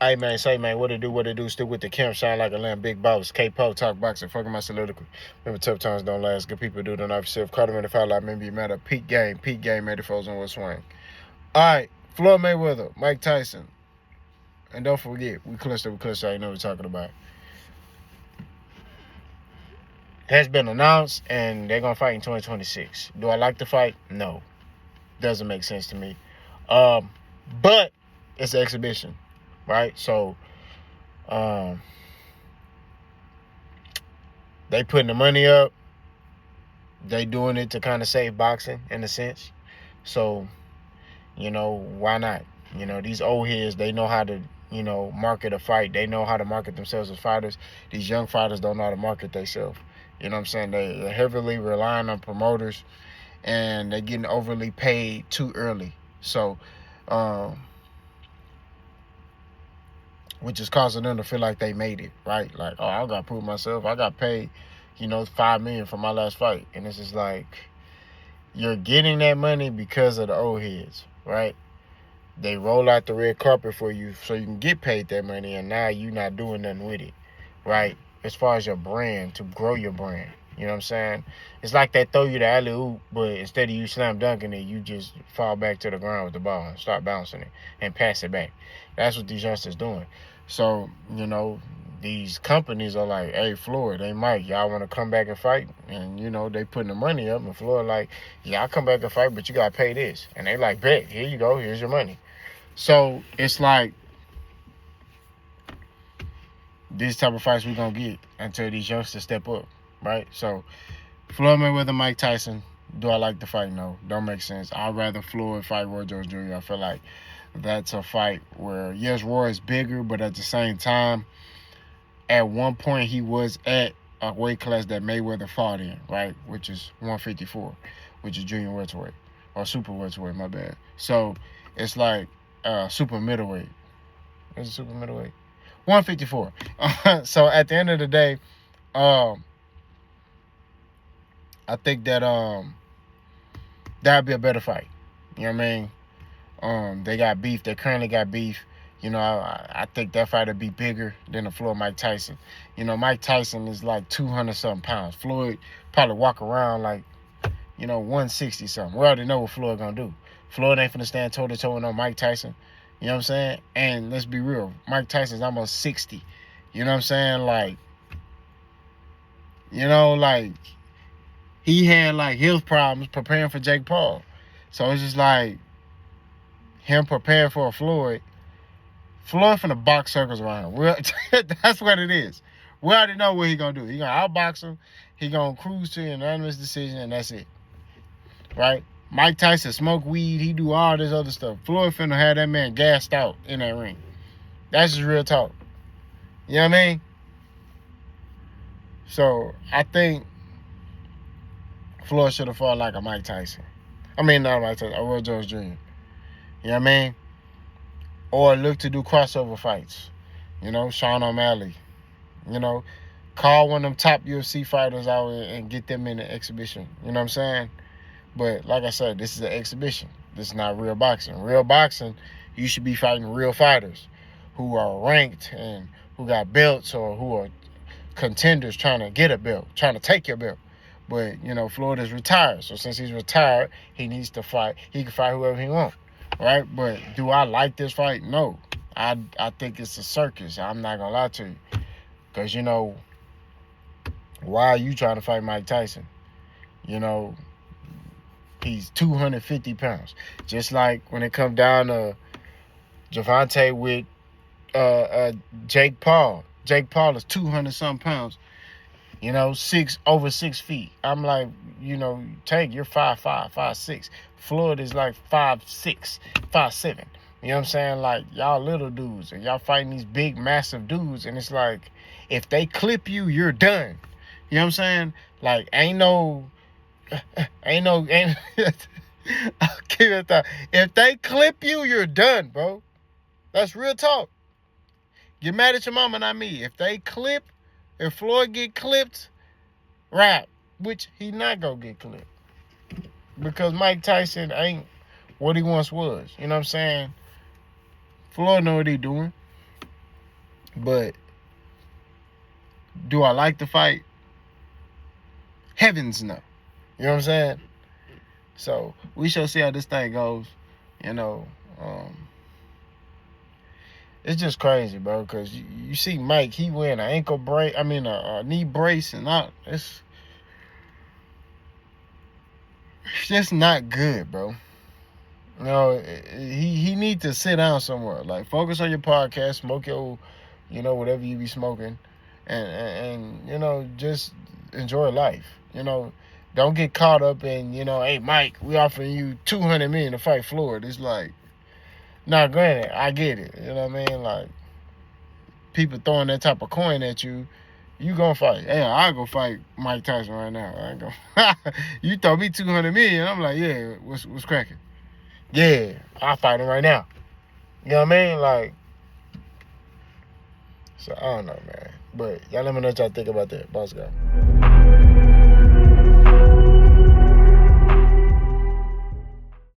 Hey man, say man, what it do? Still with the camp, shine like a lamb, big boss. K-Po, talk boxing, fucking my soliloquy. Remember, tough times don't last. Good people do the knife yourself. Caught him in the foul line, maybe you matter. Peak game, made the frozen with swing. All right, Floyd Mayweather, Mike Tyson, and don't forget, we clutched it. I know what we're talking about. Has been announced, and they're gonna fight in 2026. Do I like the fight? No, doesn't make sense to me. But it's an exhibition, right? So, they putting the money up. They doing it to kind of save boxing in a sense. So, why not? These old heads, they know how to, market a fight. They know how to market themselves as fighters. These young fighters don't know how to market themselves. You know what I'm saying? They're heavily relying on promoters, and they're getting overly paid too early. So, which is causing them to feel like they made it, right? Like, oh, I got to prove myself. I got paid, $5 million for my last fight. And it's just like, you're getting that money because of the old heads, right? They roll out the red carpet for you so you can get paid that money, and now you're not doing nothing with it, right? As far as your brand, to grow your brand. You know what I'm saying? It's like they throw you the alley-oop, but instead of you slam dunking it, you just fall back to the ground with the ball and start bouncing it and pass it back. That's what these youngsters doing. So, these companies are like, hey, Floyd, hey, Mike, y'all want to come back and fight? And, they putting the money up, and Floyd like, yeah, I'll come back and fight, but you got to pay this. And they like, bet, here you go, here's your money. So, it's like, this type of fights we're going to get until these youngsters step up, right? So, Floyd Mayweather, Mike Tyson, do I like the fight? No, don't make sense. I'd rather Floyd fight Roy Jones Jr. I feel like that's a fight where, yes, Roy is bigger, but at the same time, at one point he was at a weight class that Mayweather fought in, right, which is 154, which is junior welterweight, or super welterweight, my bad. So it's like super middleweight. Is it super middleweight? 154. So at the end of the day, I think that that'd be a better fight. You know what I mean? They got beef. They currently got beef. I think that fight would be bigger than the Floyd Mike Tyson. Mike Tyson is like 200-something pounds. Floyd probably walk around like, 160-something. We already know what Floyd gonna do. Floyd ain't finna stand toe-to-toe with no Mike Tyson. You know what I'm saying? And let's be real. Mike Tyson's almost 60. You know what I'm saying? Like, he had like health problems preparing for Jake Paul. So it's just like him preparing for a Floyd finna box circles around him. That's what it is. We already know what he gonna do. He gonna outbox him. He gonna cruise to an unanimous decision, and that's it. Right? Mike Tyson smoke weed. He do all this other stuff. Floyd finna have that man gassed out in that ring. That's just real talk. You know what I mean? So I think Floyd should have fought like a Mike Tyson. I mean, not Mike Tyson, a Roy Jones Jr. You know what I mean? Or look to do crossover fights. Sean O'Malley. Call one of them top UFC fighters out and get them in the exhibition. You know what I'm saying? But like I said, this is an exhibition. This is not real boxing. Real boxing, you should be fighting real fighters who are ranked and who got belts or who are contenders trying to get a belt, trying to take your belt. But, Floyd is retired. So since he's retired, he needs to fight. He can fight whoever he wants. Right? But do I like this fight? No. I think it's a circus. I'm not going to lie to you. Because, why are you trying to fight Mike Tyson? He's 250 pounds. Just like when it comes down to Javante with Jake Paul. Jake Paul is 200-something pounds. over 6 feet. I'm like, Tank, you're 5'5", 5'6". Floyd is like 5'6", 5'7". You know what I'm saying? Like, y'all little dudes, and y'all fighting these big, massive dudes, and it's like, if they clip you, you're done. You know what I'm saying? Like, ain't no, I'll give it that. If they clip you, you're done, bro. That's real talk. Get mad at your mama, not me. If Floyd get clipped, rap, which he not gonna get clipped. Because Mike Tyson ain't what he once was. You know what I'm saying? Floyd know what he doing. But do I like the fight? Heavens no. You know what I'm saying? So we shall see how this thing goes. You know, it's just crazy, bro. Because you see Mike, he wearing an ankle brace. I mean, a knee brace, and all. It's just not good, bro. You know, he need to sit down somewhere. Like, focus on your podcast, smoke your, whatever you be smoking, and you know, just enjoy life. You know, don't get caught up in, hey Mike, we offering you $200 million to fight Floyd. It's like, nah, granted, I get it. You know what I mean? Like, people throwing that type of coin at you, you gonna fight. Hey, I'll go fight Mike Tyson right now. I ain't go. You throw me $200 million, I'm like, yeah, what's cracking? Yeah, I'll fight him right now. You know what I mean? Like, so I don't know, man. But y'all let me know what y'all think about that. Boss guy.